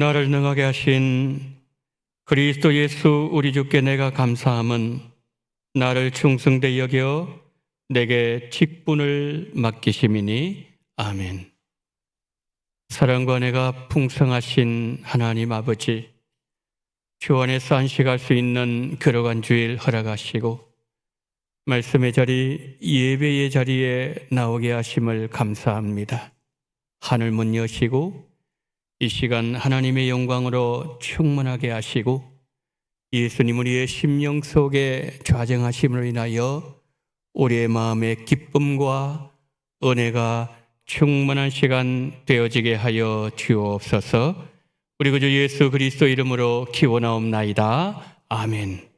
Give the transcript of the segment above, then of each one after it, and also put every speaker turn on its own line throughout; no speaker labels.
나를 능하게 하신 그리스도 예수 우리 주께 내가 감사함은 나를 충성되이 여겨 내게 직분을 맡기심이니. 아멘. 사랑과 내가 풍성하신 하나님 아버지, 주 안에서 안식할 수 있는 걸어간 주일 허락하시고 말씀의 자리, 예배의 자리에 나오게 하심을 감사합니다. 하늘 문 여시고 이 시간 하나님의 영광으로 충만하게 하시고 예수님 우리의 심령 속에 좌정하심으로 인하여 우리의 마음의 기쁨과 은혜가 충만한 시간 되어지게 하여 주옵소서. 우리 구주 예수 그리스도 이름으로 기원하옵나이다. 아멘.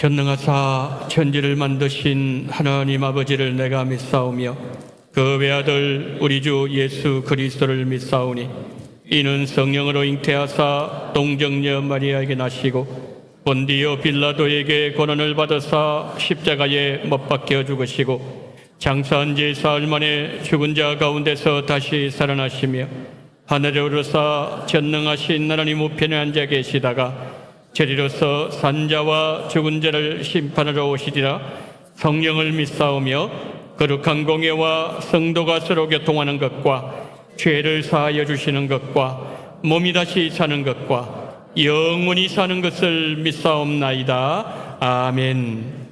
전능하사 천지를 만드신 하나님 아버지를 내가 믿사오며 그 외아들 우리 주 예수 그리스도를 믿사오니 이는 성령으로 잉태하사 동정녀 마리아에게 나시고 본디오 빌라도에게 고난을 받으사 십자가에 못 박혀 죽으시고 장사한 지 사흘 만에 죽은 자 가운데서 다시 살아나시며 하늘에 오르사 전능하신 하나님 우편에 앉아 계시다가 죄리로서 산자와 죽은 자를 심판하러 오시리라. 성령을 믿사오며 거룩한 공예와 성도가 서로 교통하는 것과 죄를 사하여 주시는 것과 몸이 다시 사는 것과 영원히 사는 것을 믿사옵나이다. 아멘.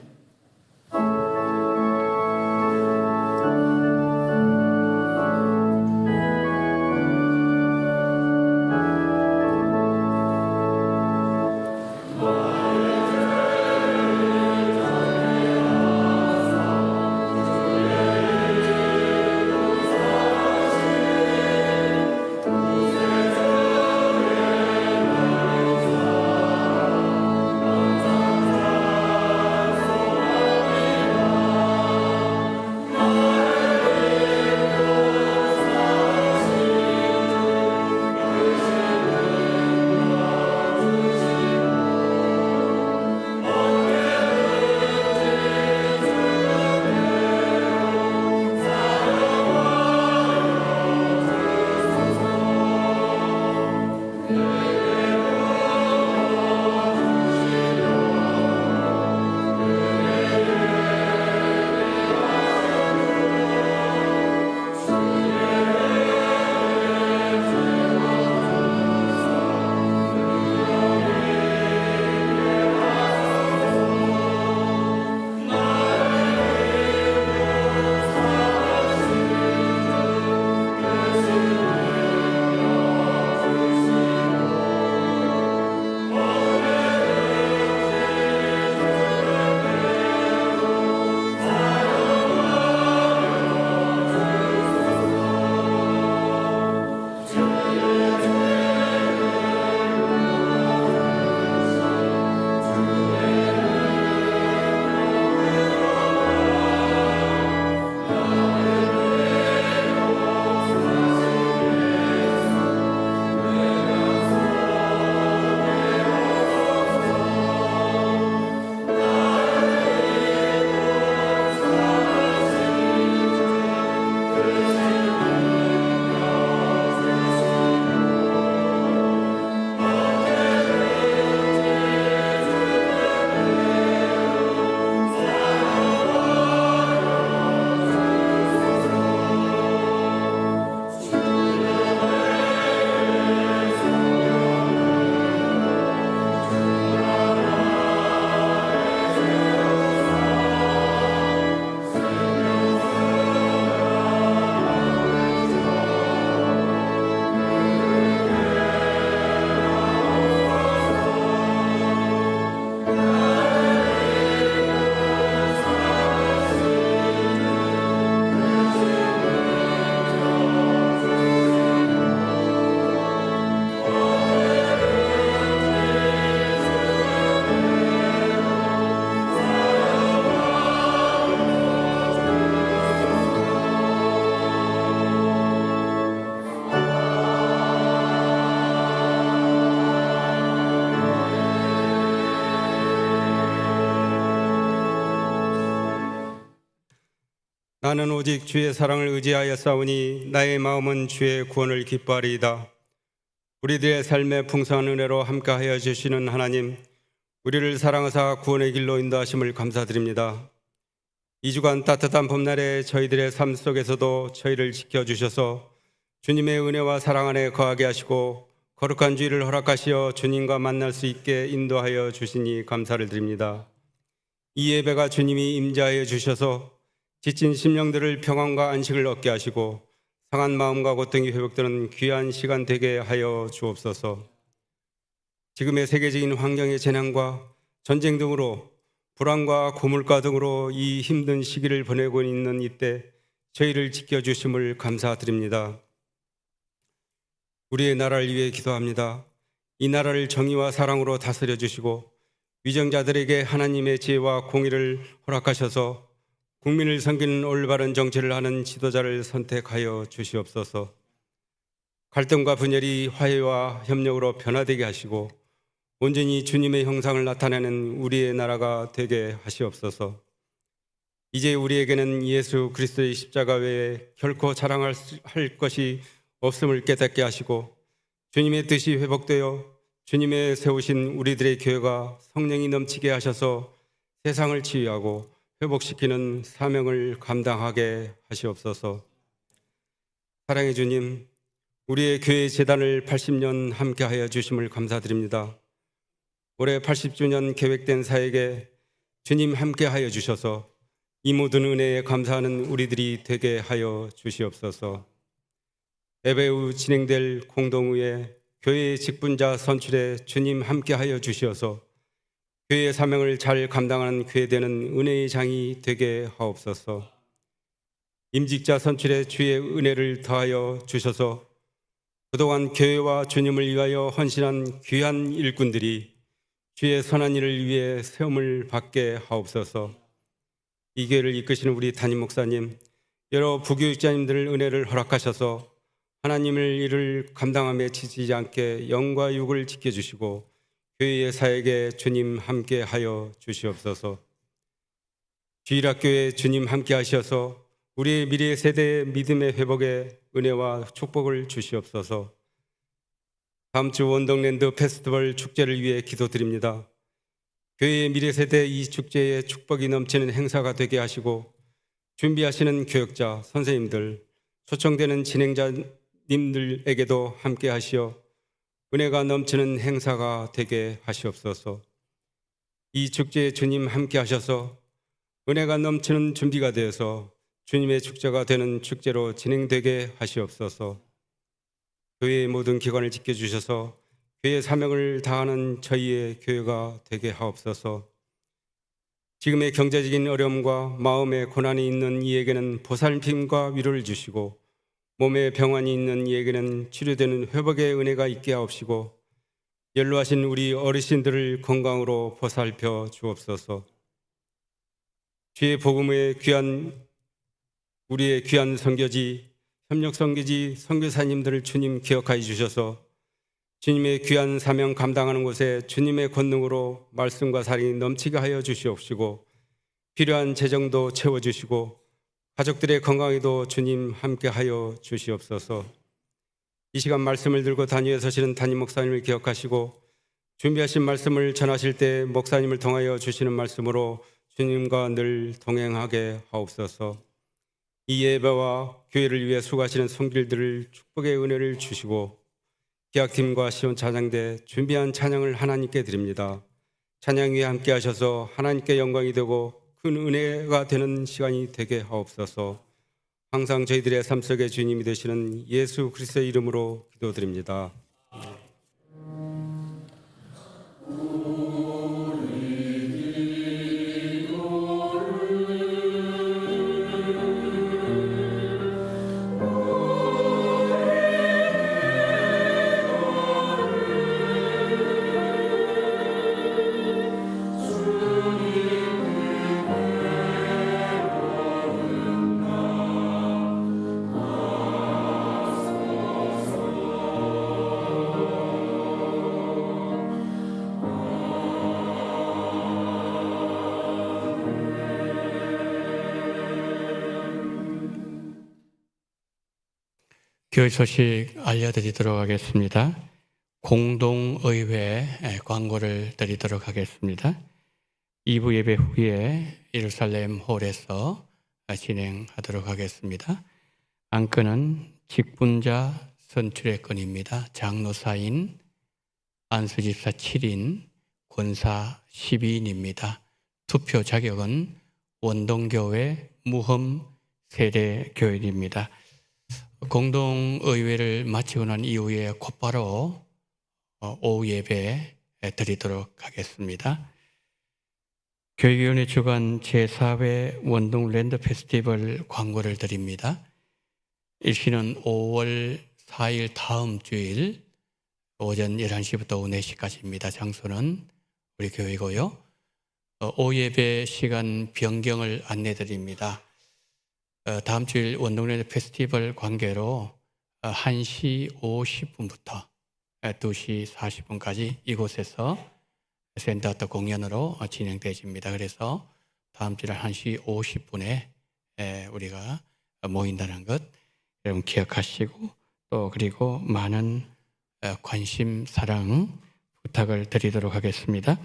나는 오직 주의 사랑을 의지하여 싸우니 나의 마음은 주의 구원을 기뻐하리이다. 우리들의 삶의 풍성한 은혜로 함께하여 주시는 하나님, 우리를 사랑하사 구원의 길로 인도하심을 감사드립니다. 2주간 따뜻한 봄날에 저희들의 삶 속에서도 저희를 지켜주셔서 주님의 은혜와 사랑 안에 거하게 하시고 거룩한 주의를 허락하시어 주님과 만날 수 있게 인도하여 주시니 감사를 드립니다. 이 예배가 주님이 임재하여 주셔서 지친 심령들을 평안과 안식을 얻게 하시고 상한 마음과 고통이 회복되는 귀한 시간 되게 하여 주옵소서. 지금의 세계적인 환경의 재난과 전쟁 등으로 불안과 고물가 등으로 이 힘든 시기를 보내고 있는 이때 저희를 지켜주심을 감사드립니다. 우리의 나라를 위해 기도합니다. 이 나라를 정의와 사랑으로 다스려 주시고 위정자들에게 하나님의 지혜와 공의를 허락하셔서 국민을 섬기는 올바른 정치를 하는 지도자를 선택하여 주시옵소서. 갈등과 분열이 화해와 협력으로 변화되게 하시고 온전히 주님의 형상을 나타내는 우리의 나라가 되게 하시옵소서. 이제 우리에게는 예수 그리스도의 십자가 외에 결코 자랑할 것이 없음을 깨닫게 하시고 주님의 뜻이 회복되어 주님의 세우신 우리들의 교회가 성령이 넘치게 하셔서 세상을 치유하고 회복시키는 사명을 감당하게 하시옵소서. 사랑의 주님, 우리의 교회 재단을 80년 함께하여 주심을 감사드립니다. 올해 80주년 계획된 사역에 주님 함께하여 주셔서 이 모든 은혜에 감사하는 우리들이 되게 하여 주시옵소서. 예배 후 진행될 공동회에 교회의 직분자 선출에 주님 함께하여 주시어서 교회의 사명을 잘 감당하는 교회되는 은혜의 장이 되게 하옵소서. 임직자 선출에 주의 은혜를 더하여 주셔서 그동안 교회와 주님을 위하여 헌신한 귀한 일꾼들이 주의 선한 일을 위해 세움을 받게 하옵소서. 이 교회를 이끄시는 우리 담임 목사님, 여러 부교육자님들 은혜를 허락하셔서 하나님의 일을 감당함에 지치지 않게 영과 육을 지켜주시고 교회의 사역에 주님 함께 하여 주시옵소서. 주일학교에 주님 함께 하셔서 우리의 미래 세대의 믿음의 회복에 은혜와 축복을 주시옵소서. 다음 주 원동랜드 페스티벌 축제를 위해 기도드립니다. 교회의 미래 세대 이 축제에 축복이 넘치는 행사가 되게 하시고 준비하시는 교역자, 선생님들, 초청되는 진행자님들에게도 함께 하시어 은혜가 넘치는 행사가 되게 하시옵소서. 이 축제에 주님 함께 하셔서 은혜가 넘치는 준비가 되어서 주님의 축제가 되는 축제로 진행되게 하시옵소서. 교회의 모든 기관을 지켜주셔서 교회의 사명을 다하는 저희의 교회가 되게 하옵소서. 지금의 경제적인 어려움과 마음의 고난이 있는 이에게는 보살핌과 위로를 주시고 몸에 병환이 있는 이에게는 치료되는 회복의 은혜가 있게 하옵시고 연로하신 우리 어르신들을 건강으로 보살펴 주옵소서. 주의 복음의 우리의 귀한 선교지, 협력 선교지 선교사님들을 주님 기억하여 주셔서 주님의 귀한 사명 감당하는 곳에 주님의 권능으로 말씀과 살이 넘치게 하여 주시옵시고 필요한 재정도 채워주시고 가족들의 건강에도 주님 함께 하여 주시옵소서. 이 시간 말씀을 들고 단위에 서시는 담임 목사님을 기억하시고 준비하신 말씀을 전하실 때 목사님을 통하여 주시는 말씀으로 주님과 늘 동행하게 하옵소서. 이 예배와 교회를 위해 수고하시는 성길들을 축복의 은혜를 주시고 기악팀과 시온 찬양대 준비한 찬양을 하나님께 드립니다. 찬양 위에 함께 하셔서 하나님께 영광이 되고 큰 은혜가 되는 시간이 되게 하옵소서. 항상 저희들의 삶 속에 주님이 되시는 예수 그리스도의 이름으로 기도드립니다.
교회 소식 알려드리도록 하겠습니다. 공동의회 광고를 드리도록 하겠습니다. 2부 예배 후에 예루살렘 홀에서 진행하도록 하겠습니다. 안건은 직분자 선출의 건입니다. 장로사인, 안수집사 7인, 권사 12인입니다. 투표 자격은 원동교회 무흠 세례교인입니다. 공동의회를 마치고 난 이후에 곧바로 오후 예배 드리도록 하겠습니다. 교육위원회 주관 제4회 원동랜드 페스티벌 광고를 드립니다. 일시는 5월 4일 다음 주일 오전 11시부터 오후 4시까지입니다. 장소는 우리 교회고요. 오후 예배 시간 변경을 안내드립니다. 다음 주일 원동랜드 페스티벌 관계로 1시 50분부터 2시 40분까지 이곳에서 샌드아트 공연으로 진행되집니다. 그래서 다음 주일 1시 50분에 우리가 모인다는 것 여러분 기억하시고 또 그리고 많은 관심, 사랑 부탁을 드리도록 하겠습니다.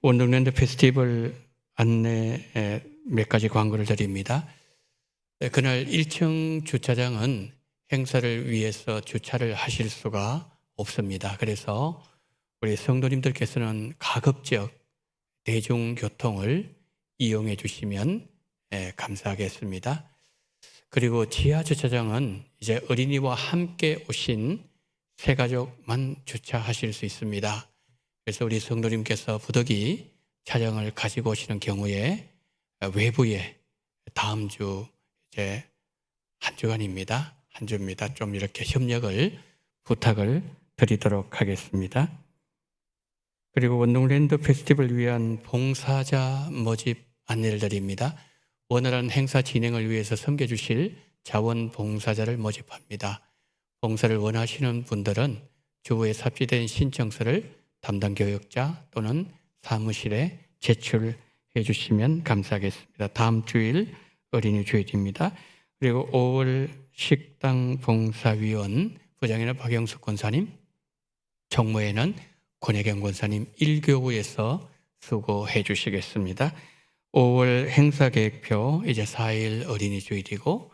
원동랜드 페스티벌 안내 몇 가지 광고를 드립니다. 그날 1층 주차장은 행사를 위해서 주차를 하실 수가 없습니다. 그래서 우리 성도님들께서는 가급적 대중교통을 이용해 주시면 감사하겠습니다. 그리고 지하 주차장은 이제 어린이와 함께 오신 세 가족만 주차하실 수 있습니다. 그래서 우리 성도님께서 부득이 차량을 가지고 오시는 경우에 외부에 다음 주 이제 한 주간입니다. 한 주입니다. 좀 이렇게 협력을 부탁을 드리도록 하겠습니다. 그리고 원동랜드 페스티벌을 위한 봉사자 모집 안내를 드립니다. 원활한 행사 진행을 위해서 섬겨주실 자원봉사자를 모집합니다. 봉사를 원하시는 분들은 주부에 삽입된 신청서를 담당 교역자 또는 사무실에 제출해 주시면 감사하겠습니다. 다음 주일 어린이 주일입니다. 그리고 5월 식당 봉사위원 부장에는 박영숙 권사님, 총무에는 권혜경 권사님 1교구에서 수고해 주시겠습니다. 5월 행사 계획표 이제 4일 어린이 주일이고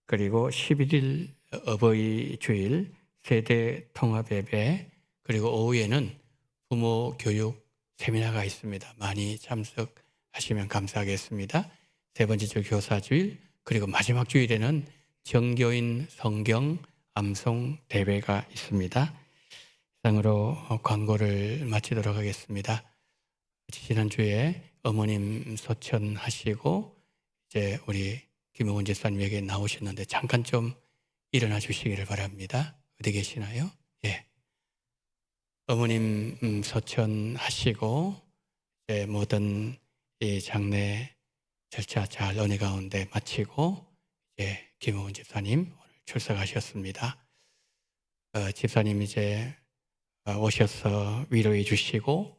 그리고 11일 어버이 주일 세대 통합 예배 그리고 오후에는 부모 교육 세미나가 있습니다. 많이 참석하시면 감사하겠습니다. 세 번째 주 교사 주일 그리고 마지막 주일에는 정교인 성경 암송 대회가 있습니다. 이상으로 광고를 마치도록 하겠습니다. 지난주에 어머님 소천하시고 이제 우리 김용훈 집사님에게 나오셨는데 잠깐 좀 일어나 주시기를 바랍니다. 어디 계시나요? 예. 어머님 소천하시고 이제 모든 이 장례 절차 잘 은혜 가운데 마치고 이제 김용훈 집사님 오늘 출석하셨습니다. 집사님 이제 오셔서 위로해 주시고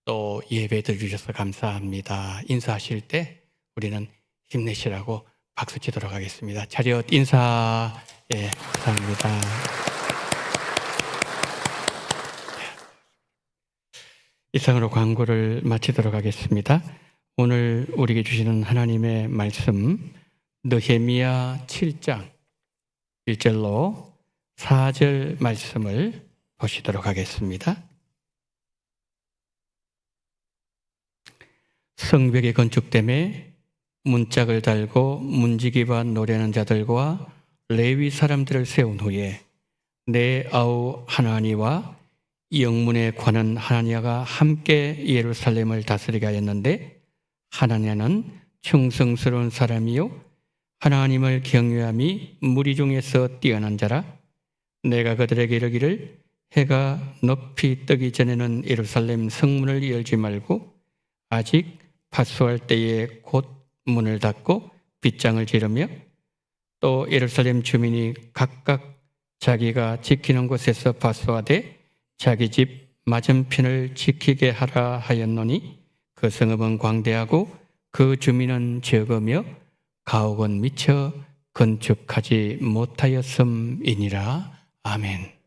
또 예배 드려주셔서 감사합니다. 인사하실 때 우리는 힘내시라고 박수 치도록 하겠습니다. 차렷 인사. 예, 감사합니다. 이상으로 광고를 마치도록 하겠습니다. 오늘 우리에게 주시는 하나님의 말씀 느헤미야 7장 1절로 4절 말씀을 보시도록 하겠습니다. 성벽의 건축됨에 문짝을 달고 문지기와 노래하는 자들과 레위 사람들을 세운 후에 내 아우 하나니와 영문에 관한 하나니아가 함께 예루살렘을 다스리게 하였는데 하나니아는 충성스러운 사람이요 하나님을 경외함이 무리 중에서 뛰어난 자라 내가 그들에게 이르기를 해가 높이 뜨기 전에는 예루살렘 성문을 열지 말고 아직 파수할 때에 곧 문을 닫고 빗장을 지르며 또 예루살렘 주민이 각각 자기가 지키는 곳에서 파수하되 자기 집 맞은편을 지키게 하라 하였노니 그 성읍은 광대하고 그 주민은 적으며 가옥은 미처 건축하지 못하였음이니라. 아멘.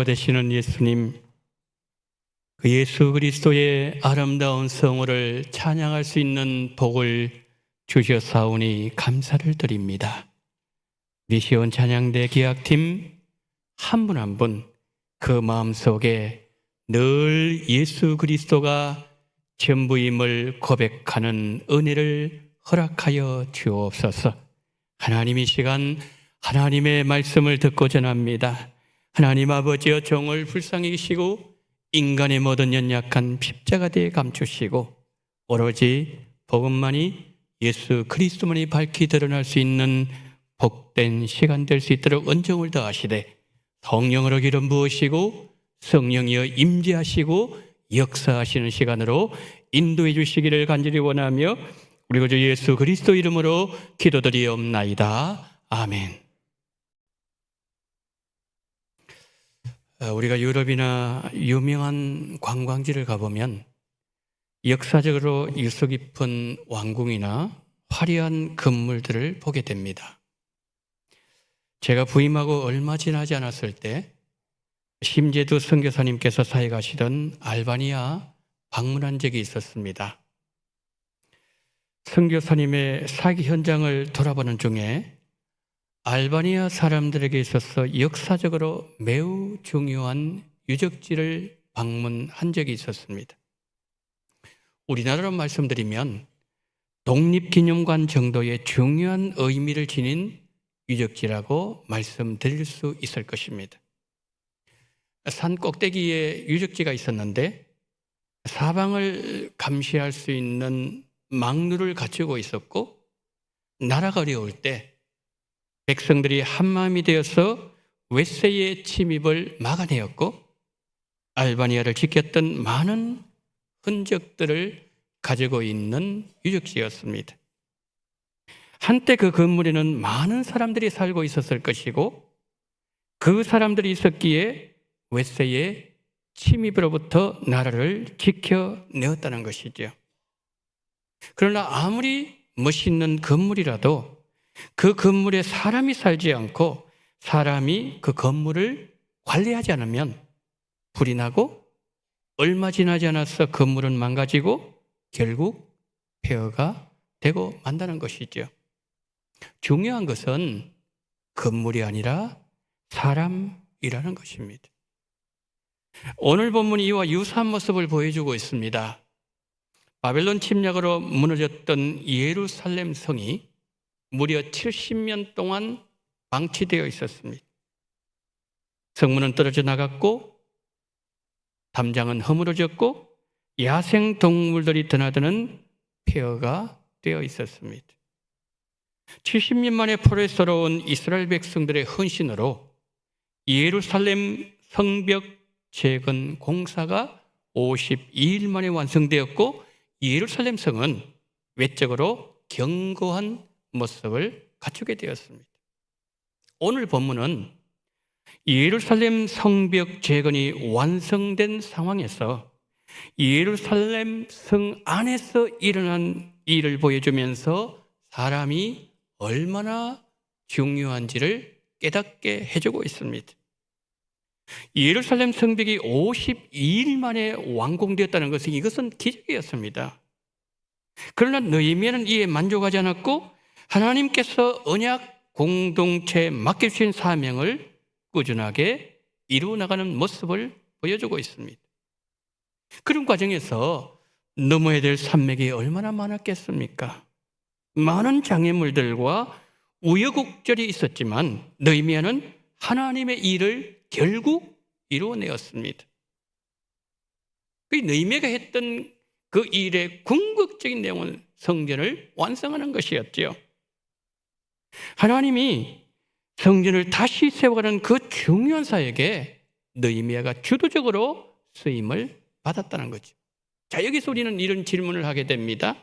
되시는 예수님, 그 예수 그리스도의 아름다운 성호를 찬양할 수 있는 복을 주셨사오니 감사를 드립니다. 우리 시온 찬양대 기악팀 한 분 한 분 그 마음속에 늘 예수 그리스도가 전부임을 고백하는 은혜를 허락하여 주옵소서. 하나님, 이 시간 하나님의 말씀을 듣고 전합니다. 하나님 아버지여, 종을 불쌍히 여기시고 인간의 모든 연약한 십자가대에 감추시고 오로지 복음만이, 예수 그리스도만이 밝히 드러날 수 있는 복된 시간 될 수 있도록 은총을 더하시되 성령으로 기름 부으시고 성령이여 임재하시고 역사하시는 시간으로 인도해 주시기를 간절히 원하며 우리 구주 예수 그리스도 이름으로 기도드리옵나이다. 아멘. 우리가 유럽이나 유명한 관광지를 가보면 역사적으로 유서 깊은 왕궁이나 화려한 건물들을 보게 됩니다. 제가 부임하고 얼마 지나지 않았을 때 심재두 선교사님께서 사역하시던 알바니아 방문한 적이 있었습니다. 선교사님의 사역 현장을 돌아보는 중에 알바니아 사람들에게 있어서 역사적으로 매우 중요한 유적지를 방문한 적이 있었습니다. 우리나라로 말씀드리면 독립기념관 정도의 중요한 의미를 지닌 유적지라고 말씀드릴 수 있을 것입니다. 산 꼭대기에 유적지가 있었는데 사방을 감시할 수 있는 망루를 갖추고 있었고, 나라가 어려울 때 백성들이 한마음이 되어서 웨세의 침입을 막아내었고 알바니아를 지켰던 많은 흔적들을 가지고 있는 유적지였습니다. 한때 그 건물에는 많은 사람들이 살고 있었을 것이고 그 사람들이 있었기에 웨세의 침입으로부터 나라를 지켜내었다는 것이죠. 그러나 아무리 멋있는 건물이라도 그 건물에 사람이 살지 않고 사람이 그 건물을 관리하지 않으면 불이 나고 얼마 지나지 않아서 건물은 망가지고 결국 폐허가 되고 만다는 것이죠. 중요한 것은 건물이 아니라 사람이라는 것입니다. 오늘 본문이 이와 유사한 모습을 보여주고 있습니다. 바벨론 침략으로 무너졌던 예루살렘 성이 무려 70년 동안 방치되어 있었습니다. 성문은 떨어져 나갔고 담장은 허물어졌고 야생 동물들이 드나드는 폐허가 되어 있었습니다. 70년 만에 포로에서러온 이스라엘 백성들의 헌신으로 예루살렘 성벽 재건 공사가 52일 만에 완성되었고 예루살렘 성은 외적으로 견고한 모습을 갖추게 되었습니다. 오늘 본문은 예루살렘 성벽 재건이 완성된 상황에서 예루살렘 성 안에서 일어난 일을 보여주면서 사람이 얼마나 중요한지를 깨닫게 해주고 있습니다. 예루살렘 성벽이 52일 만에 완공되었다는 것은 이것은 기적이었습니다. 그러나 느헤미야는 이에 만족하지 않았고 하나님께서 언약 공동체에 맡겨주신 사명을 꾸준하게 이루어나가는 모습을 보여주고 있습니다. 그런 과정에서 넘어야 될 산맥이 얼마나 많았겠습니까? 많은 장애물들과 우여곡절이 있었지만 느헤미야는 하나님의 일을 결국 이루어내었습니다. 그 느헤미야가 했던 그 일의 궁극적인 내용은 성전을 완성하는 것이었죠. 하나님이 성전을 다시 세워가는 그 중요한 사역에 느헤미야가 주도적으로 쓰임을 받았다는 거죠. 자, 여기서 우리는 이런 질문을 하게 됩니다.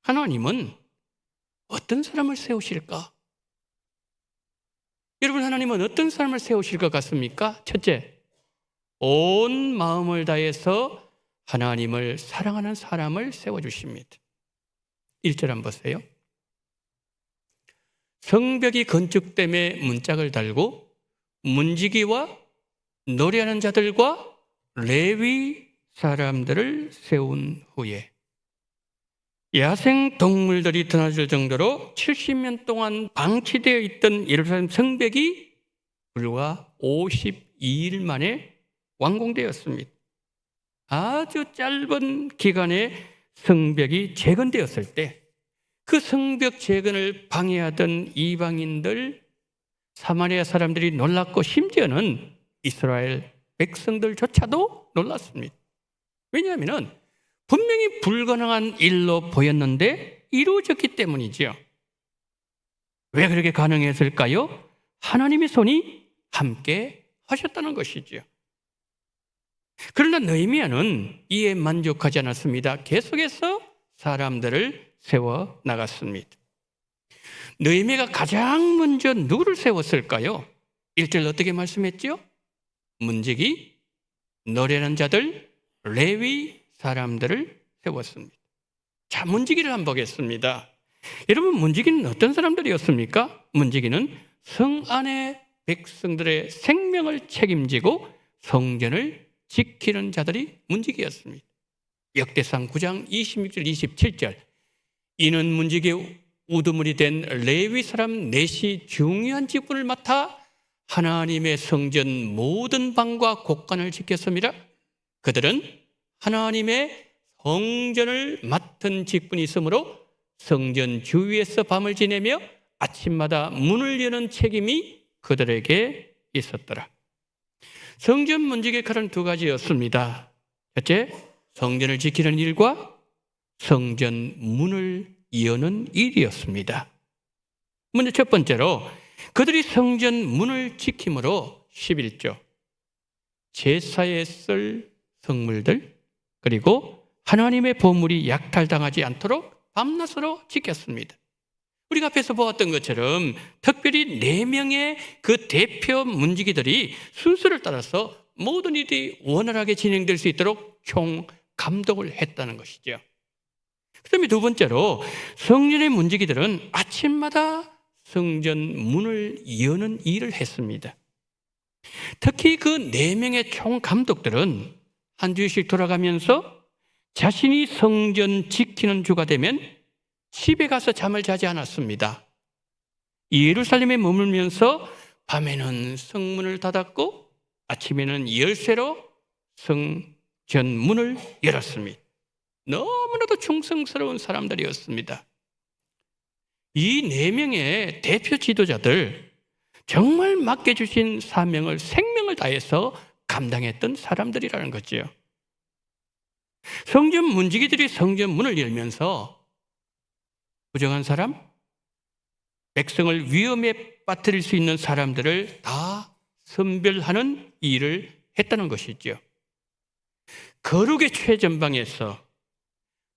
하나님은 어떤 사람을 세우실까? 여러분, 하나님은 어떤 사람을 세우실 것 같습니까? 첫째, 온 마음을 다해서 하나님을 사랑하는 사람을 세워주십니다. 1절 한번 보세요. 성벽이 건축됨에 문짝을 달고 문지기와 노래하는 자들과 레위 사람들을 세운 후에 야생 동물들이 드나들 정도로 70년 동안 방치되어 있던 예루살렘 성벽이 불과 52일 만에 완공되었습니다. 아주 짧은 기간에 성벽이 재건되었을 때 그 성벽 재건을 방해하던 이방인들, 사마리아 사람들이 놀랐고 심지어는 이스라엘 백성들조차도 놀랐습니다. 왜냐하면 분명히 불가능한 일로 보였는데 이루어졌기 때문이죠. 왜 그렇게 가능했을까요? 하나님의 손이 함께 하셨다는 것이죠. 그러나 느헤미야는 이에 만족하지 않았습니다. 계속해서 사람들을 세워 나갔습니다. 느헤미야가 가장 먼저 누구를 세웠을까요? 1절 어떻게 말씀했죠? 문지기, 노래하는 자들, 레위 사람들을 세웠습니다. 자, 문지기를 한번 보겠습니다. 여러분, 문지기는 어떤 사람들이었습니까? 문지기는 성 안의 백성들의 생명을 책임지고 성전을 지키는 자들이 문지기였습니다. 역대상 9장 26절 27절 이는 문지기의 우두머리 된 레위 사람 넷이 중요한 직분을 맡아 하나님의 성전 모든 방과 곳간을 지켰습니다. 그들은 하나님의 성전을 맡은 직분이 있으므로 성전 주위에서 밤을 지내며 아침마다 문을 여는 책임이 그들에게 있었더라. 성전 문지기의 칼은 두 가지였습니다. 첫째, 성전을 지키는 일과 성전 문을 여는 일이었습니다. 먼저 첫 번째로 그들이 성전 문을 지킴으로 11조 제사에 쓸 성물들 그리고 하나님의 보물이 약탈당하지 않도록 밤낮으로 지켰습니다. 우리가 앞에서 보았던 것처럼 특별히 4명의 그 대표 문지기들이 순서를 따라서 모든 일이 원활하게 진행될 수 있도록 총 감독을 했다는 것이죠. 그다음에 두 번째로 성전의 문지기들은 아침마다 성전 문을 여는 일을 했습니다. 특히 그 4명의 총 감독들은 한 주일씩 돌아가면서 자신이 성전 지키는 주가 되면 집에 가서 잠을 자지 않았습니다. 예루살렘에 머물면서 밤에는 성문을 닫았고 아침에는 열쇠로 성전 문을 열었습니다. 너무나도 충성스러운 사람들이었습니다. 이 4명의 대표 지도자들 정말 맡겨주신 사명을 생명을 다해서 감당했던 사람들이라는 거죠. 성전 문지기들이 성전 문을 열면서 부정한 사람, 백성을 위험에 빠뜨릴 수 있는 사람들을 다 선별하는 일을 했다는 것이죠. 거룩의 최전방에서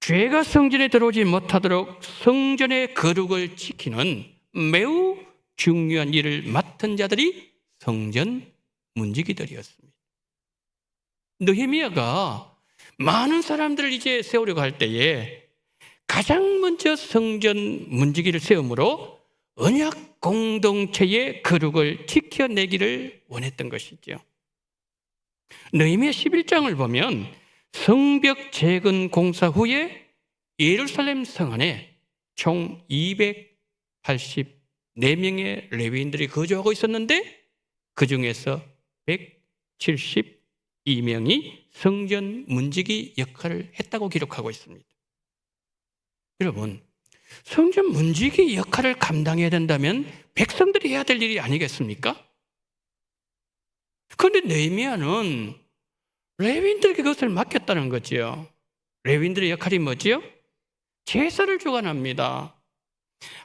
죄가 성전에 들어오지 못하도록 성전의 거룩을 지키는 매우 중요한 일을 맡은 자들이 성전 문지기들이었습니다. 느헤미야가 많은 사람들을 이제 세우려고 할 때에 가장 먼저 성전 문지기를 세움으로 언약 공동체의 거룩을 지켜내기를 원했던 것이죠. 느헤미야 11장을 보면 성벽 재건 공사 후에 예루살렘 성 안에 총 284명의 레위인들이 거주하고 있었는데 그 중에서 172명이 성전 문지기 역할을 했다고 기록하고 있습니다. 여러분, 성전 문지기 역할을 감당해야 된다면 백성들이 해야 될 일이 아니겠습니까? 그런데 느헤미야는 레위인들에게 그것을 맡겼다는 거지요. 레위인들의 역할이 뭐지요? 제사를 주관합니다.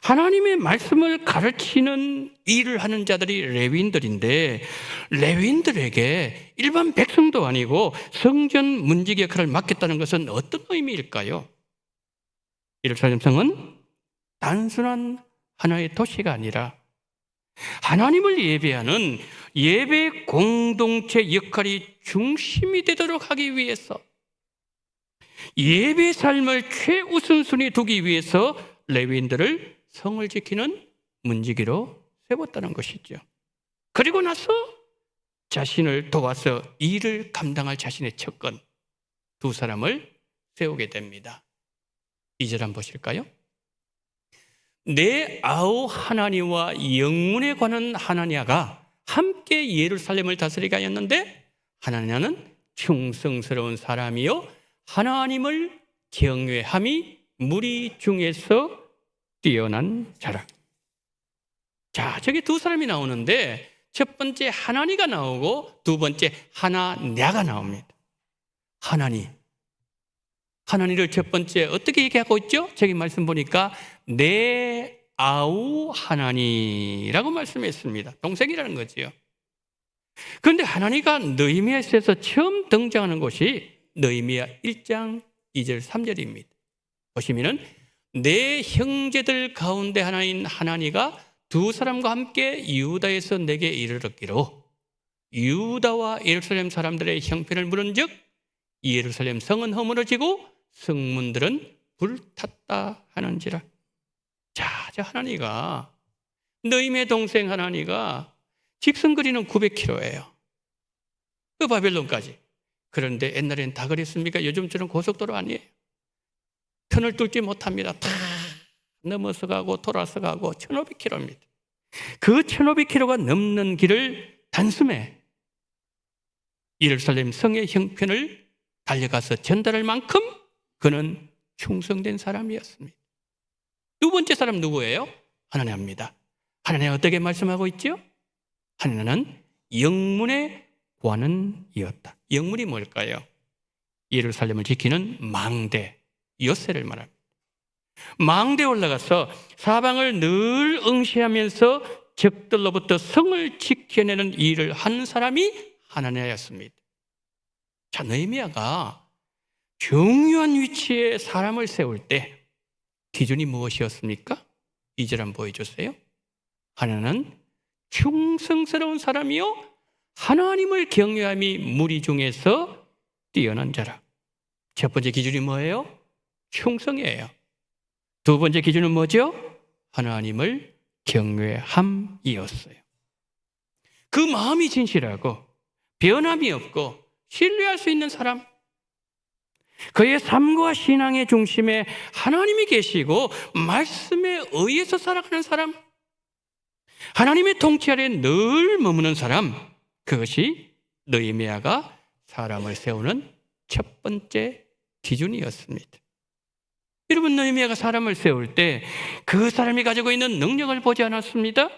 하나님의 말씀을 가르치는 일을 하는 자들이 레위인들인데 레위인들에게 일반 백성도 아니고 성전 문지기 역할을 맡겼다는 것은 어떤 의미일까요? 예루살렘 성은 단순한 하나의 도시가 아니라 하나님을 예배하는 예배 공동체 역할이 중심이 되도록 하기 위해서 예배 삶을 최우선순위에 두기 위해서 레위인들을 성을 지키는 문지기로 세웠다는 것이죠. 그리고 나서 자신을 도와서 일을 감당할 자신의 척건 두 사람을 세우게 됩니다. 2절 한번 보실까요? 내 아우 하나니와 영문에 관한 하나니아가 함께 예루살렘을 다스리게 하였는데 하나니아는 충성스러운 사람이요 하나님을 경외함이 무리 중에서 뛰어난 자라. 자, 저기 두 사람이 나오는데 첫 번째 하나니가 나오고 두 번째 하나냐가 나옵니다. 하나니를 첫 번째 어떻게 얘기하고 있죠? 저기 말씀 보니까 내 아우 하나니라고 말씀했습니다. 동생이라는 거지요. 그런데 하나니가 느헤미야서에서 처음 등장하는 곳이 느헤미야 1장 2절 3절입니다. 보시면은 내 형제들 가운데 하나인 하나니가 두 사람과 함께 유다에서 내게 이르렀기로 유다와 예루살렘 사람들의 형편을 물은즉 예루살렘 성은 허물어지고 성문들은 불탔다 하는지라. 자, 저 하나니가 느헤미야 동생 하나니가 직선거리는 900km예요. 그 바벨론까지. 그런데 옛날엔 다 그랬습니까? 요즘처럼 고속도로 아니에요. 턴을 뚫지 못합니다. 다 넘어서 가고 돌아서 가고 1500km입니다. 그 1500km가 넘는 길을 단숨에 예루살렘 성의 형편을 달려가서 전달할 만큼 그는 충성된 사람이었습니다. 두 번째 사람 누구예요? 하나냐입니다. 하나냐 어떻게 말씀하고 있죠? 하나냐는 영문의 관원이었다. 영문이 뭘까요? 예루살렘을 지키는 망대, 요새를 말합니다. 망대에 올라가서 사방을 늘 응시하면서 적들로부터 성을 지켜내는 일을 한 사람이 하나냐였습니다. 자, 느헤미야가 중요한 위치에 사람을 세울 때 기준이 무엇이었습니까? 2절 한번 보여주세요. 하나는 충성스러운 사람이요 하나님을 경외함이 무리 중에서 뛰어난 자라. 첫 번째 기준이 뭐예요? 충성이에요. 두 번째 기준은 뭐죠? 하나님을 경외함이었어요. 그 마음이 진실하고 변함이 없고 신뢰할 수 있는 사람, 그의 삶과 신앙의 중심에 하나님이 계시고 말씀에 의해서 살아가는 사람, 하나님의 통치 아래 늘 머무는 사람, 그것이 느헤미야가 사람을 세우는 첫 번째 기준이었습니다. 여러분, 느헤미야가 사람을 세울 때 그 사람이 가지고 있는 능력을 보지 않았습니다.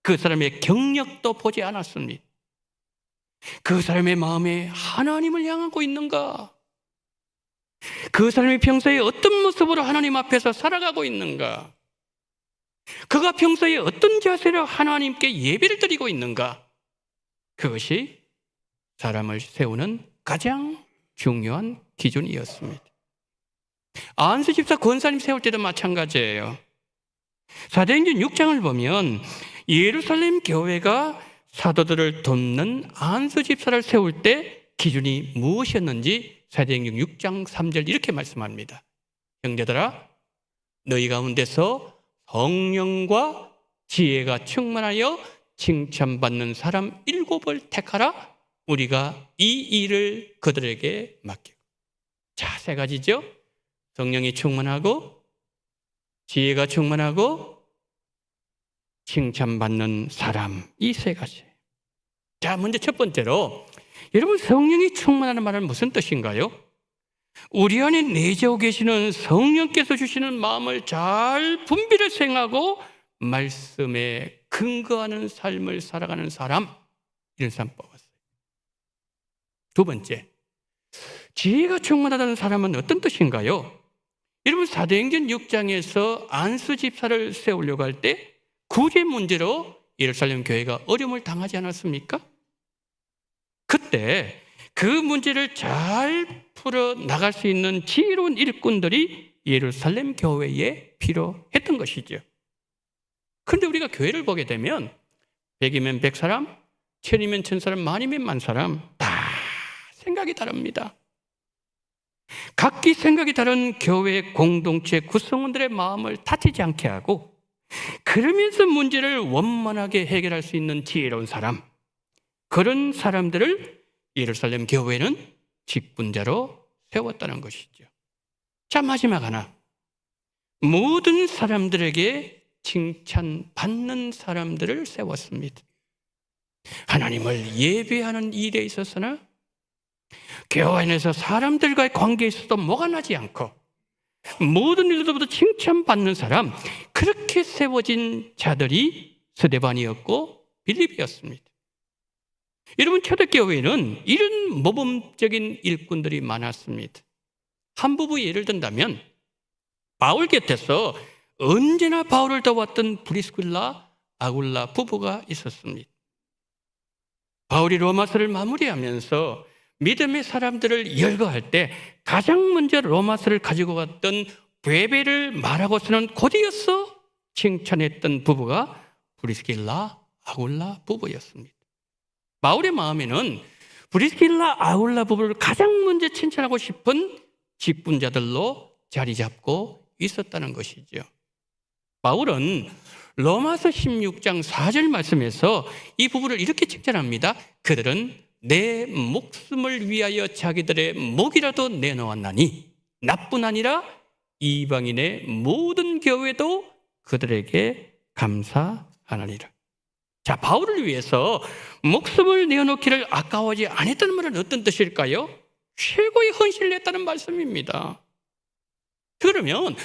그 사람의 경력도 보지 않았습니다. 그 사람의 마음에 하나님을 향하고 있는가? 그 사람이 평소에 어떤 모습으로 하나님 앞에서 살아가고 있는가? 그가 평소에 어떤 자세로 하나님께 예배를 드리고 있는가? 그것이 사람을 세우는 가장 중요한 기준이었습니다. 안수 집사 권사님 세울 때도 마찬가지예요. 사도행전 6장을 보면 예루살렘 교회가 사도들을 돕는 안수 집사를 세울 때 기준이 무엇이었는지 사도행전 6장 3절 이렇게 말씀합니다. 형제들아, 너희 가운데서 성령과 지혜가 충만하여 칭찬받는 사람 7을 택하라. 우리가 이 일을 그들에게 맡기고. 자, 세 가지죠. 성령이 충만하고 지혜가 충만하고 칭찬받는 사람, 이 세 가지. 자, 먼저 첫 번째로 여러분, 성령이 충만하는 말은 무슨 뜻인가요? 우리 안에 내재하고 계시는 성령께서 주시는 마음을 잘 분별해 생각하고 말씀에 근거하는 삶을 살아가는 사람, 이런 사람 뽑았어요. 두 번째, 지혜가 충만하다는 사람은 어떤 뜻인가요? 여러분, 사도행전 6장에서 안수 집사를 세우려고 할 때 구제 문제로 예루살렘 교회가 어려움을 당하지 않았습니까? 그때 그 문제를 잘 풀어 나갈 수 있는 지혜로운 일꾼들이 예루살렘 교회에 필요했던 것이죠. 그런데 우리가 교회를 보게 되면 100이면 100사람, 1000이면 1000사람, 만이면 10,000사람 다 생각이 다릅니다. 각기 생각이 다른 교회 공동체 구성원들의 마음을 다치지 않게 하고 그러면서 문제를 원만하게 해결할 수 있는 지혜로운 사람, 그런 사람들을 예루살렘 교회는 직분자로 세웠다는 것이죠. 자, 마지막 하나. 모든 사람들에게 칭찬받는 사람들을 세웠습니다. 하나님을 예배하는 일에 있어서나 교회 안에서 사람들과의 관계에서도 뭐가 나지 않고 모든 일로부터 칭찬받는 사람, 그렇게 세워진 자들이 스데반이었고 빌립이었습니다. 여러분, 초대교회에는 이런 모범적인 일꾼들이 많았습니다. 한 부부 예를 든다면 바울 곁에서 언제나 바울을 도왔던 브리스길라, 아굴라 부부가 있었습니다. 바울이 로마서를 마무리하면서 믿음의 사람들을 열거할 때 가장 먼저 로마서를 가지고 갔던 베베를 말하고서는 곧이어서 칭찬했던 부부가 브리스길라, 아굴라 부부였습니다. 바울의 마음에는 브리스길라, 아굴라 부부를 가장 먼저 칭찬하고 싶은 직분자들로 자리 잡고 있었다는 것이죠. 바울은 로마서 16장 4절 말씀에서 이 부부를 이렇게 칭찬합니다. 그들은 내 목숨을 위하여 자기들의 목이라도 내놓았나니 나뿐 아니라 이방인의 모든 교회도 그들에게 감사하나니라. 자, 바울을 위해서 목숨을 내어놓기를 아까워하지 않았다는 말은 어떤 뜻일까요? 최고의 헌신을 했다는 말씀입니다. 그러면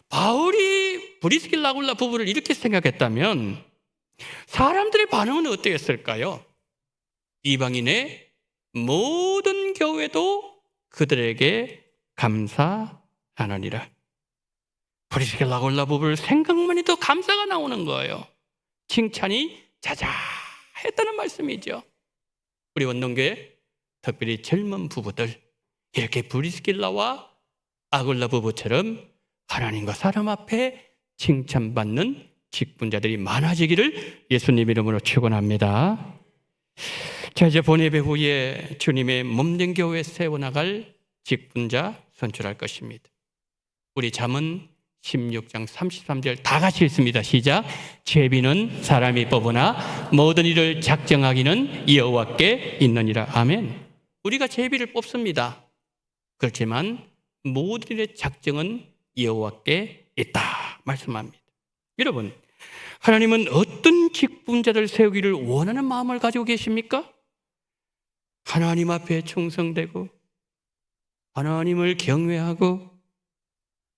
바울이 브리스길라, 아굴라 부부를 이렇게 생각했다면 사람들의 반응은 어땠을까요? 이방인의 모든 교회도 그들에게 감사하느니라. 브리스길라, 아굴라 부부를 생각만 해도 감사가 나오는 거예요. 칭찬이 자자했다는 말씀이죠. 우리 원동교회 특별히 젊은 부부들, 이렇게 브리스길라와 아굴라 부부처럼 하나님과 사람 앞에 칭찬받는 직분자들이 많아지기를 예수님 이름으로 축원합니다. 자, 이제 본예배 후에 주님의 몸된 교회 세워나갈 직분자 선출할 것입니다. 우리 잠언 16장 33절 다 같이 읽습니다. 시작. 제비는 사람이 뽑으나 모든 일을 작정하기는 여호와께 있느니라. 아멘. 우리가 제비를 뽑습니다. 그렇지만 모든 일의 작정은 여호와께 있다 말씀합니다. 여러분, 하나님은 어떤 직분자들 세우기를 원하는 마음을 가지고 계십니까? 하나님 앞에 충성되고 하나님을 경외하고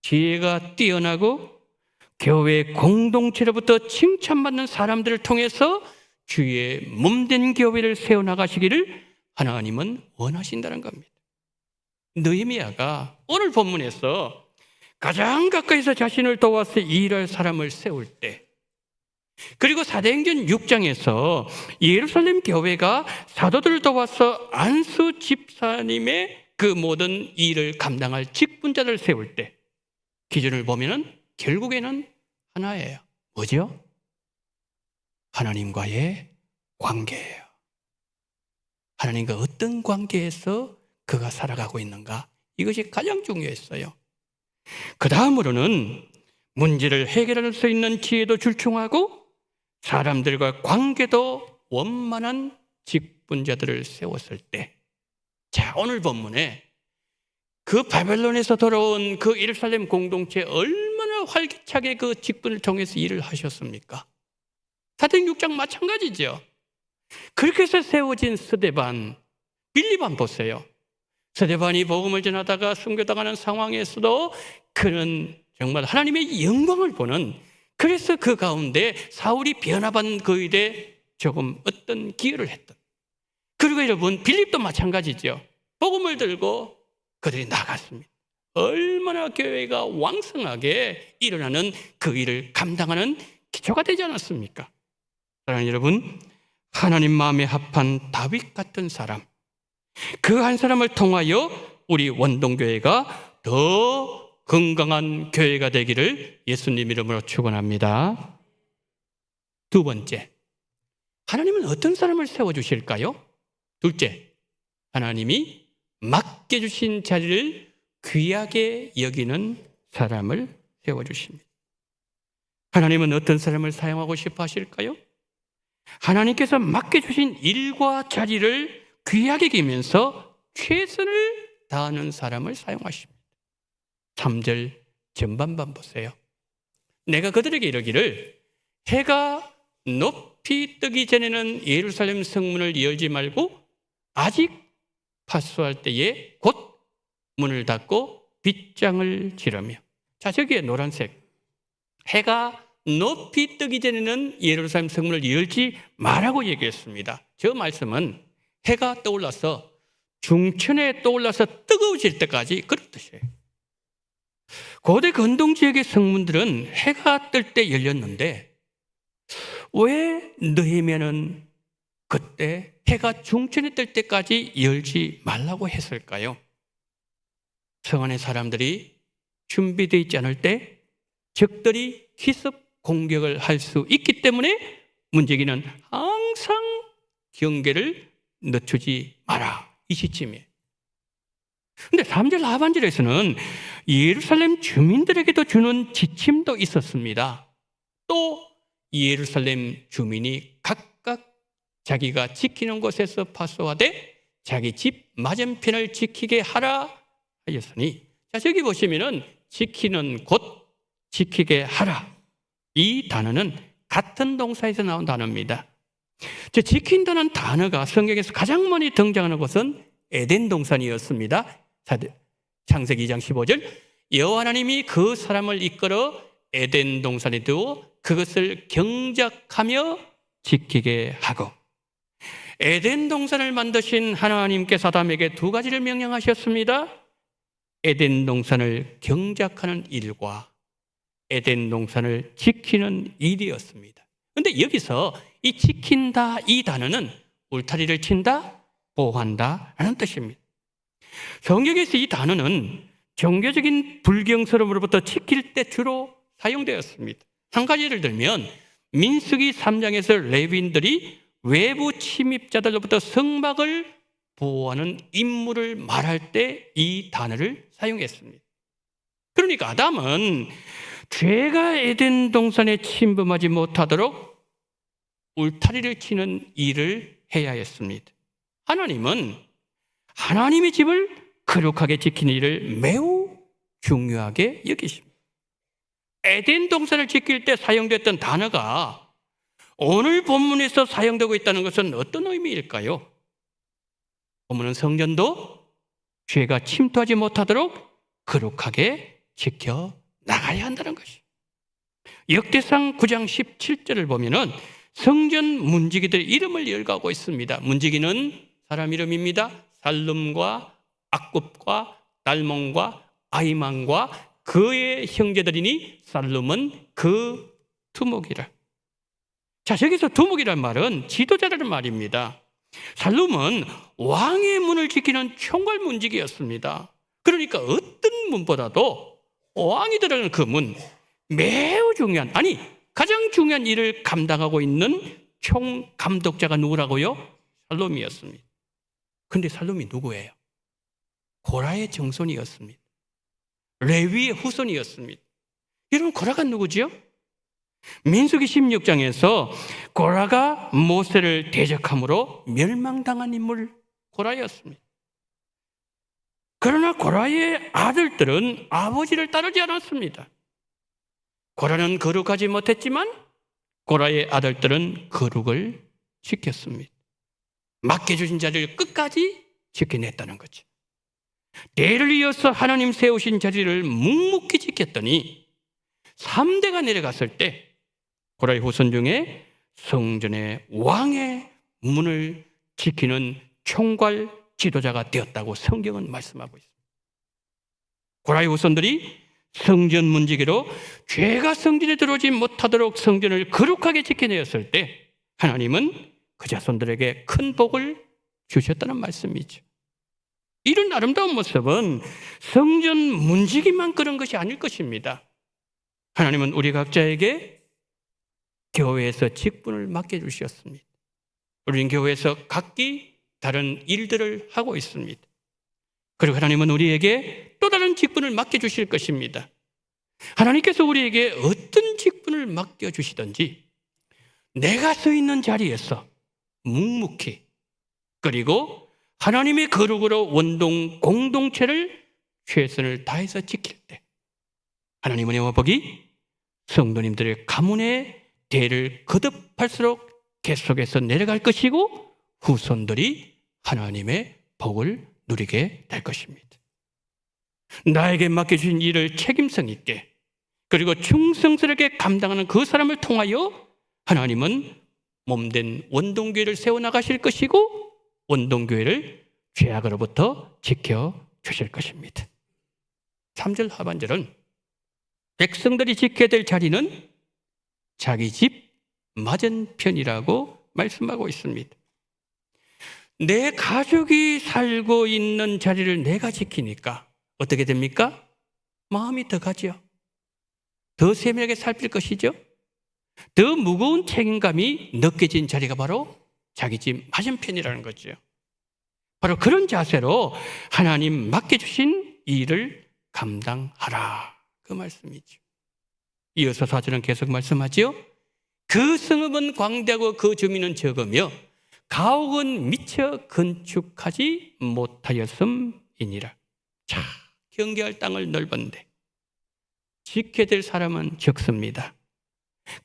지혜가 뛰어나고 교회 공동체로부터 칭찬받는 사람들을 통해서 주의 몸된 교회를 세워나가시기를 하나님은 원하신다는 겁니다. 느헤미야가 오늘 본문에서 가장 가까이서 자신을 도와서 일할 사람을 세울 때, 그리고 사도행전 6장에서 예루살렘 교회가 사도들을 도와서 안수 집사님의 그 모든 일을 감당할 직분자들을 세울 때 기준을 보면은 결국에는 하나예요. 뭐죠? 하나님과의 관계예요. 하나님과 어떤 관계에서 그가 살아가고 있는가, 이것이 가장 중요했어요. 그 다음으로는 문제를 해결할 수 있는 지혜도 출중하고 사람들과 관계도 원만한 직분자들을 세웠을 때, 자, 오늘 본문에 그 바벨론에서 돌아온 그 예루살렘 공동체 얼마나 활기차게 그 직분을 통해서 일을 하셨습니까? 사도행전 6장 마찬가지죠. 그렇게 해서 세워진 스데반, 빌립만 보세요. 스데반이 복음을 전하다가 순교당하는 상황에서도 그는 정말 하나님의 영광을 보는, 그래서 그 가운데 사울이 변화받은 그 일에 조금 어떤 기여를 했던. 그리고 여러분, 빌립도 마찬가지죠. 복음을 들고 그들이 나갔습니다. 얼마나 교회가 왕성하게 일어나는 그 일을 감당하는 기초가 되지 않았습니까? 사랑하는 여러분, 하나님 마음에 합한 다윗 같은 사람, 그 한 사람을 통하여 우리 원동교회가 더 건강한 교회가 되기를 예수님 이름으로 축원합니다. 두 번째, 하나님은 어떤 사람을 세워주실까요? 둘째, 하나님이 맡겨주신 자리를 귀하게 여기는 사람을 세워주십니다. 하나님은 어떤 사람을 사용하고 싶어 하실까요? 하나님께서 맡겨주신 일과 자리를 귀하게 여기면서 최선을 다하는 사람을 사용하십니다. 3절 전반반 보세요. 내가 그들에게 이르기를 해가 높이 뜨기 전에는 예루살렘 성문을 열지 말고 아직 파수할 때에 곧 문을 닫고 빗장을 지르며. 자, 저기에 노란색. 해가 높이 뜨기 전에는 예루살렘 성문을 열지 말라고 얘기했습니다. 저 말씀은 해가 떠올라서 중천에 떠올라서 뜨거워질 때까지 그런 뜻이에요. 고대 근동 지역의 성문들은 해가 뜰 때 열렸는데 왜 느헤미야는 그때 해가 중천에 뜰 때까지 열지 말라고 했을까요? 성 안의 사람들이 준비되어 있지 않을 때 적들이 기습 공격을 할 수 있기 때문에 문제기는 항상 경계를 늦추지 마라. 이 시점이에요. 근데 3절 하반절에서는 예루살렘 주민들에게도 주는 지침도 있었습니다. 또 예루살렘 주민이 각각 자기가 지키는 곳에서 파수하되 자기 집 맞은편을 지키게 하라 하였으니, 자, 저기 보시면은 지키는 곳, 지키게 하라, 이 단어는 같은 동사에서 나온 단어입니다. 저 지킨다는 단어가 성경에서 가장 많이 등장하는 것은 에덴 동산이었습니다. 창세기 2장 15절, 여호와 하나님이 그 사람을 이끌어 에덴 동산에 두어 그것을 경작하며 지키게 하고. 에덴 동산을 만드신 하나님께서 아담에게 두 가지를 명령하셨습니다. 에덴 동산을 경작하는 일과 에덴 동산을 지키는 일이었습니다. 그런데 여기서 이 지킨다, 이 단어는 울타리를 친다, 보호한다 라는 뜻입니다. 성경에서 이 단어는 종교적인 불경스러움으로부터 지킬 때 주로 사용되었습니다. 한 가지 예를 들면 민수기 3장에서 레위인들이 외부 침입자들로부터 성막을 보호하는 임무를 말할 때 이 단어를 사용했습니다. 그러니까 아담은 죄가 에덴 동산에 침범하지 못하도록 울타리를 치는 일을 해야 했습니다. 하나님은 하나님의 집을 거룩하게 지키는 일을 매우 중요하게 여기십니다. 에덴 동산을 지킬 때 사용됐던 단어가 오늘 본문에서 사용되고 있다는 것은 어떤 의미일까요? 본문은 성전도 죄가 침투하지 못하도록 거룩하게 지켜 나가야 한다는 것이. 역대상 9장 17절을 보면은 성전 문지기들 이름을 열거하고 있습니다. 문지기는 사람 이름입니다. 살룸과 악굽과 달몬과 아히만과 그의 형제들이니 살룸은 그 두목이라. 자, 저기서 두목이란 말은 지도자라는 말입니다. 살룸은 왕의 문을 지키는 총괄 문지기였습니다. 그러니까 어떤 문보다도 왕이 들어가는 그 문, 매우 중요한, 아니 가장 중요한 일을 감당하고 있는 총감독자가 누구라고요? 살룸이었습니다. 근데 살룸이 누구예요? 고라의 정손이었습니다. 레위의 후손이었습니다. 여러분, 고라가 누구지요? 민수기 16장에서 고라가 모세를 대적함으로 멸망당한 인물 고라였습니다. 그러나 고라의 아들들은 아버지를 따르지 않았습니다. 고라는 거룩하지 못했지만 고라의 아들들은 거룩을 지켰습니다. 맡겨주신 자리를 끝까지 지켜냈다는 거죠. 대를 이어서 하나님 세우신 자리를 묵묵히 지켰더니 3대가 내려갔을 때 고라의 후손 중에 성전의 왕의 문을 지키는 총괄 지도자가 되었다고 성경은 말씀하고 있습니다. 고라의 후손들이 성전 문지기로 죄가 성전에 들어오지 못하도록 성전을 거룩하게 지켜내었을 때 하나님은 그 자손들에게 큰 복을 주셨다는 말씀이죠. 이런 아름다운 모습은 성전 문지기만 그런 것이 아닐 것입니다. 하나님은 우리 각자에게 교회에서 직분을 맡겨주셨습니다. 우리는 교회에서 각기 다른 일들을 하고 있습니다. 그리고 하나님은 우리에게 또 다른 직분을 맡겨주실 것입니다. 하나님께서 우리에게 어떤 직분을 맡겨주시든지 내가 서 있는 자리에서 묵묵히, 그리고 하나님의 거룩으로 원동 공동체를 최선을 다해서 지킬 때 하나님의 은혜와 복이 성도님들의 가문의 대를 거듭할수록 계속해서 내려갈 것이고 후손들이 하나님의 복을 누리게 될 것입니다. 나에게 맡겨주신 일을 책임성 있게 그리고 충성스럽게 감당하는 그 사람을 통하여 하나님은 몸된 원동교회를 세워나가실 것이고 원동교회를 죄악으로부터 지켜주실 것입니다. 3절 하반절은 백성들이 지켜야 될 자리는 자기 집 맞은편이라고 말씀하고 있습니다. 내 가족이 살고 있는 자리를 내가 지키니까 어떻게 됩니까? 마음이 더 가죠. 더 세밀하게 살필 것이죠. 더 무거운 책임감이 느껴진 자리가 바로 자기 집 맞은편이라는 거죠. 바로 그런 자세로 하나님 맡겨주신 일을 감당하라, 그 말씀이죠. 이어서 4절은 계속 말씀하지요. 그 성읍은 광대하고 그 주민은 적으며 가옥은 미처 건축하지 못하였음이니라. 자, 경계할 땅을 넓은데 지켜야 될 사람은 적습니다.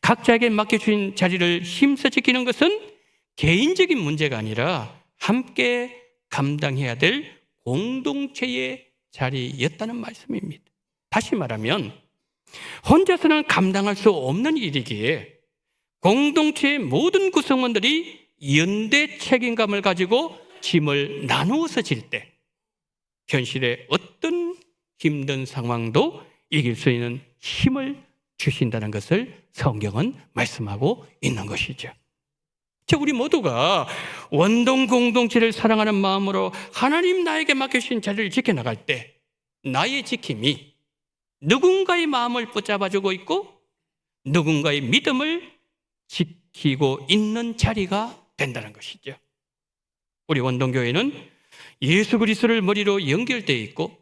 각자에게 맡겨주신 자리를 힘써 지키는 것은 개인적인 문제가 아니라 함께 감당해야 될 공동체의 자리였다는 말씀입니다. 다시 말하면 혼자서는 감당할 수 없는 일이기에 공동체의 모든 구성원들이 연대 책임감을 가지고 짐을 나누어서 질 때 현실의 어떤 힘든 상황도 이길 수 있는 힘을 주신다는 것을 성경은 말씀하고 있는 것이죠. 즉 우리 모두가 원동 공동체를 사랑하는 마음으로 하나님 나에게 맡겨주신 자리를 지켜나갈 때 나의 지킴이 누군가의 마음을 붙잡아주고 있고 누군가의 믿음을 지키고 있는 자리가 된다는 것이죠. 우리 원동교회는 예수 그리스도를 머리로 연결되어 있고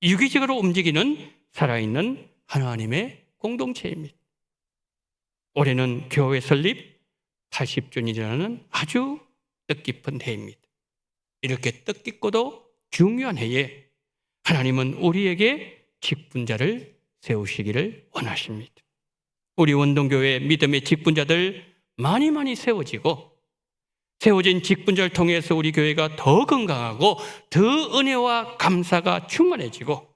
유기적으로 움직이는 살아있는 하나님의 공동체입니다. 올해는 교회 설립 80주년이라는 아주 뜻깊은 해입니다. 이렇게 뜻깊고도 중요한 해에 하나님은 우리에게 직분자를 세우시기를 원하십니다. 우리 원동교회 믿음의 직분자들 많이 세워지고 세워진 직분자를 통해서 우리 교회가 더 건강하고 더 은혜와 감사가 충만해지고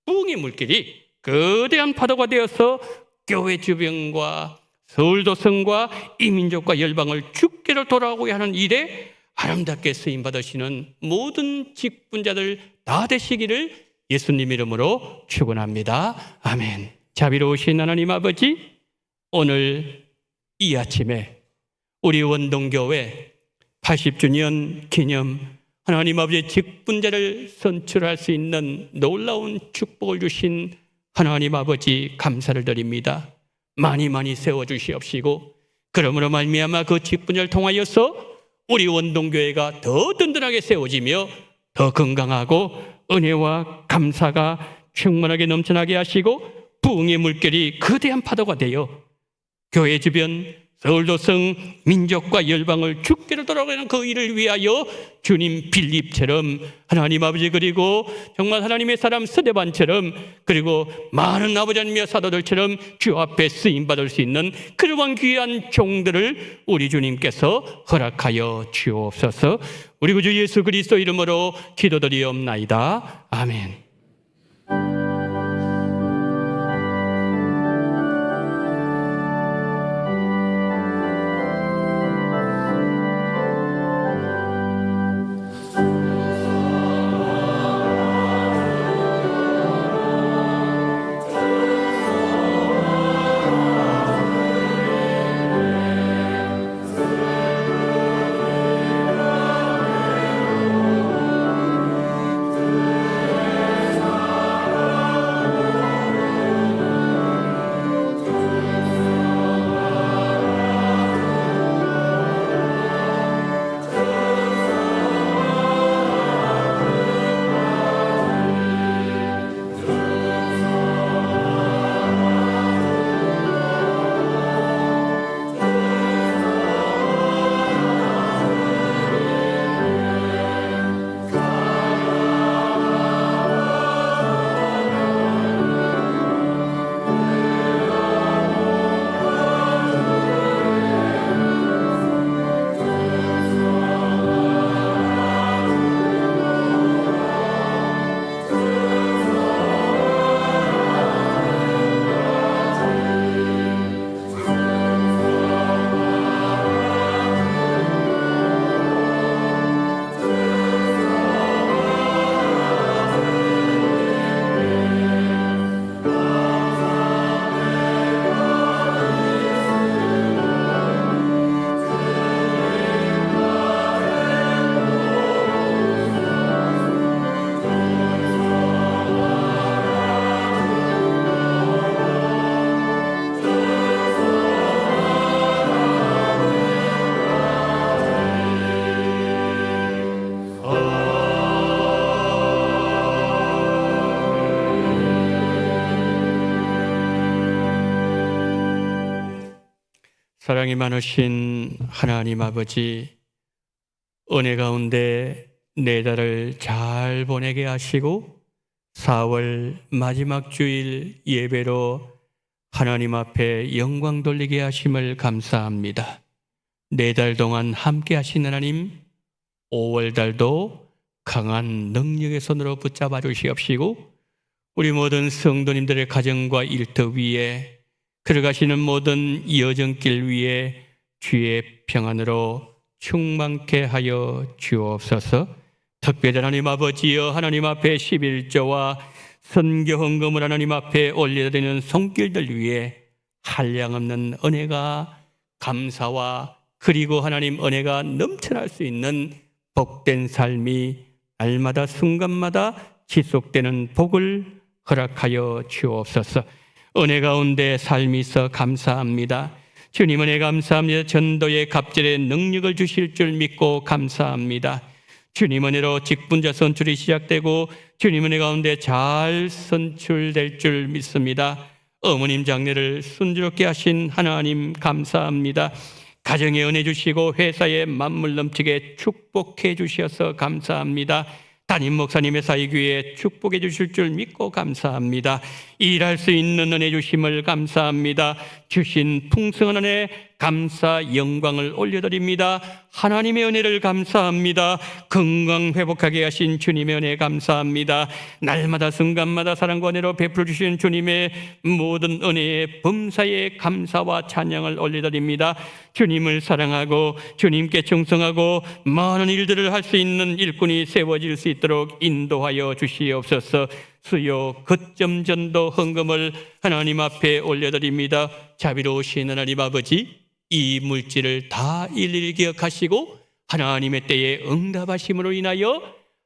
부흥의 물길이 거대한 파도가 되어서 교회 주변과 서울도성과 이민족과 열방을 주께로 돌아오게 하는 일에 아름답게 쓰임받으시는 모든 직분자들 다 되시기를 예수님 이름으로 축원합니다. 아멘. 자비로우신 하나님 아버지, 오늘 이 아침에 우리 원동교회 80주년 기념 하나님 아버지의 직분자를 선출할 수 있는 놀라운 축복을 주신 하나님 아버지 감사를 드립니다. 많이 세워주시옵시고 그러므로 말미암아 그 직분자를 통하여서 우리 원동교회가 더 든든하게 세워지며 더 건강하고 은혜와 감사가 충만하게 넘쳐나게 하시고 부흥의 물결이 거대한 파도가 되어 교회 주변 서울도성 민족과 열방을 주께로 돌아가는 그 일을 위하여 주님 빌립처럼 하나님 아버지 그리고 정말 하나님의 사람 스데반처럼 그리고 많은 아버지 하나님의 사도들처럼 주 앞에 쓰임받을 수 있는 그러한 귀한 종들을 우리 주님께서 허락하여 주옵소서. 우리 구주 예수 그리스도 이름으로 기도드리옵나이다. 아멘. 사랑이 많으신 하나님 아버지, 은혜 가운데 네 달을 잘 보내게 하시고 4월 마지막 주일 예배로 하나님 앞에 영광 돌리게 하심을 감사합니다. 네 달 동안 함께 하신 하나님, 5월 달도 강한 능력의 손으로 붙잡아 주시옵시고 우리 모든 성도님들의 가정과 일터 위에 걸어가시는 모든 여정길 위에 주의 평안으로 충만케 하여 주옵소서. 특별히 하나님 아버지여, 하나님 앞에 11조와 선교 헌금을 하나님 앞에 올려드리는 손길들 위에 한량없는 은혜가, 감사와 그리고 하나님 은혜가 넘쳐날 수 있는 복된 삶이 날마다 순간마다 지속되는 복을 허락하여 주옵소서. 은혜 가운데 삶이 있어 감사합니다. 주님 은혜 감사합니다. 전도의 갑절에 능력을 주실 줄 믿고 감사합니다. 주님 은혜로 직분자 선출이 시작되고 주님 은혜 가운데 잘 선출될 줄 믿습니다. 어머님 장례를 순조롭게 하신 하나님 감사합니다. 가정에 은혜 주시고 회사에 만물 넘치게 축복해 주셔서 감사합니다. 담임 목사님의 사이교회에 축복해 주실 줄 믿고 감사합니다. 일할 수 있는 은혜 주심을 감사합니다. 주신 풍성한 은혜 감사 영광을 올려드립니다. 하나님의 은혜를 감사합니다. 건강 회복하게 하신 주님의 은혜 감사합니다. 날마다 순간마다 사랑과 은혜로 베풀어 주신 주님의 모든 은혜에 범사에 감사와 찬양을 올려드립니다. 주님을 사랑하고 주님께 충성하고 많은 일들을 할 수 있는 일꾼이 세워질 수 있도록 인도하여 주시옵소서. 수요 거점 전도 헌금을 하나님 앞에 올려드립니다. 자비로우신 하나님 아버지, 이 물질을 다 일일이 기억하시고 하나님의 때에 응답하심으로 인하여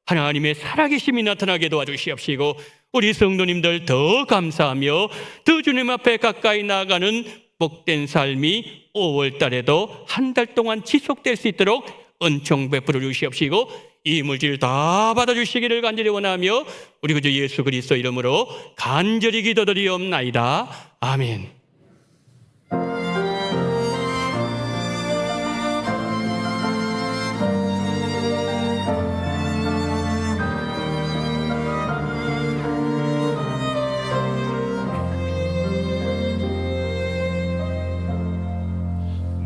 하나님의 살아계심이 나타나게 도와주시옵시고 우리 성도님들 더 감사하며 더 주님 앞에 가까이 나아가는 복된 삶이 5월 달에도 한 달 동안 지속될 수 있도록 은총 베풀어 주시옵시고 이 물질 다 받아주시기를 간절히 원하며 우리 구주 예수 그리스도 이름으로 간절히 기도드리옵나이다. 아멘.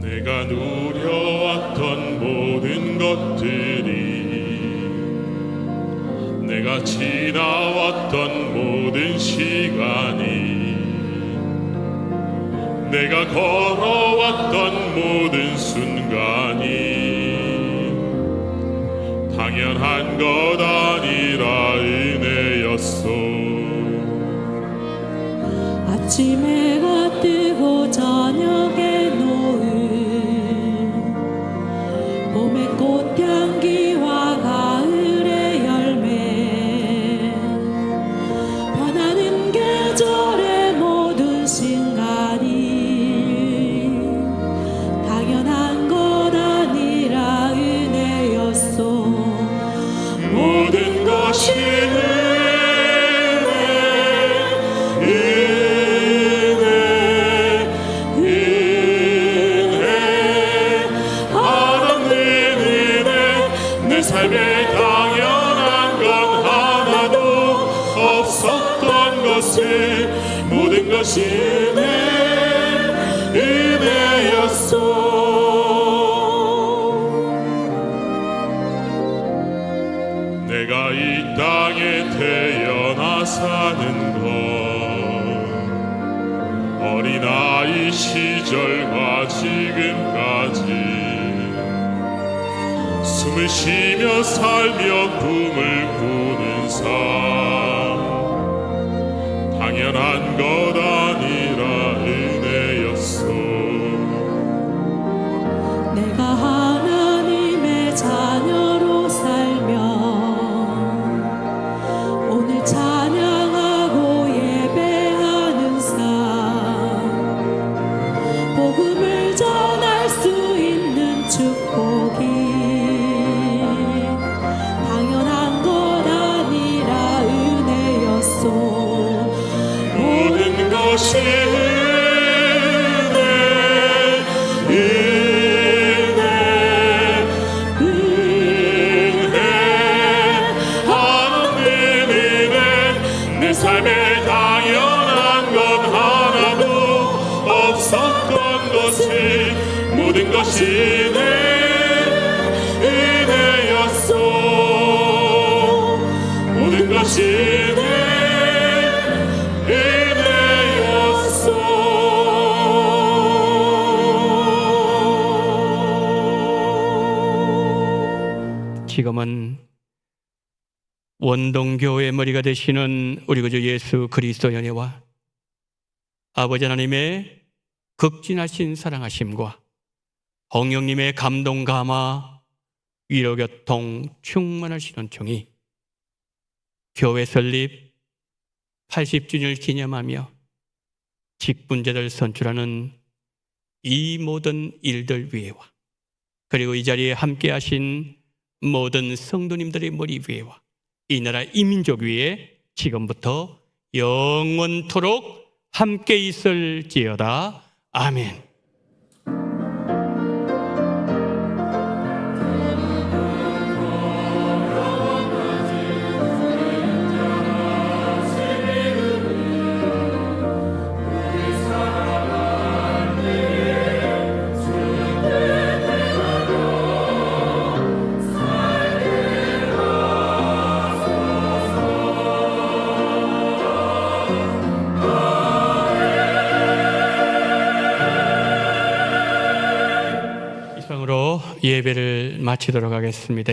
내가 누려왔던 모든 것들이, 내가 지나왔던 모든 시간이, 내가 걸어왔던 모든 순간이 당연한 것 아니라 은혜였소.
아침 해가 뜨고 저녁에 노을, 봄의 꽃향기와 가을의 열매, 변하는 계절의 모든 순간이 당연한 것 아니라 은혜였소.
모든 것이 삶에 당연한 건 하나도 없었던 것을 모든 것이 은혜였소. 내가 이 땅에 태어나 사는 것, 어린아이 시절과 지금까지 숨을 쉬며 살며 꿈을 꾸는 삶, 당연한 것 아니라 은혜였소.
내가 하나님의 자녀로 살며 오늘 찬양하고 예배하는 삶, 복음을 전할 수 있는 축복이 당연한 것 아니라 은혜였소.
모든 것이 은혜 삶에 당연한 것 하나도 없었던 것이 모든 것이 내 은혜였소. 모든 것이 내
지금은 원동교회의 머리가 되시는 우리 구주 예수 그리스도 연애와 아버지 하나님의 극진하신 사랑하심과 성령님의 감동 감화 위로교통 충만하시는 종이 교회 설립 80주년을 기념하며 직분제를 선출하는 이 모든 일들 위에와 그리고 이 자리에 함께 하신 모든 성도님들의 머리 위에와 이 나라 이민족 위에 지금부터 영원토록 함께 있을지어다. 아멘. 예배를 마치도록 하겠습니다.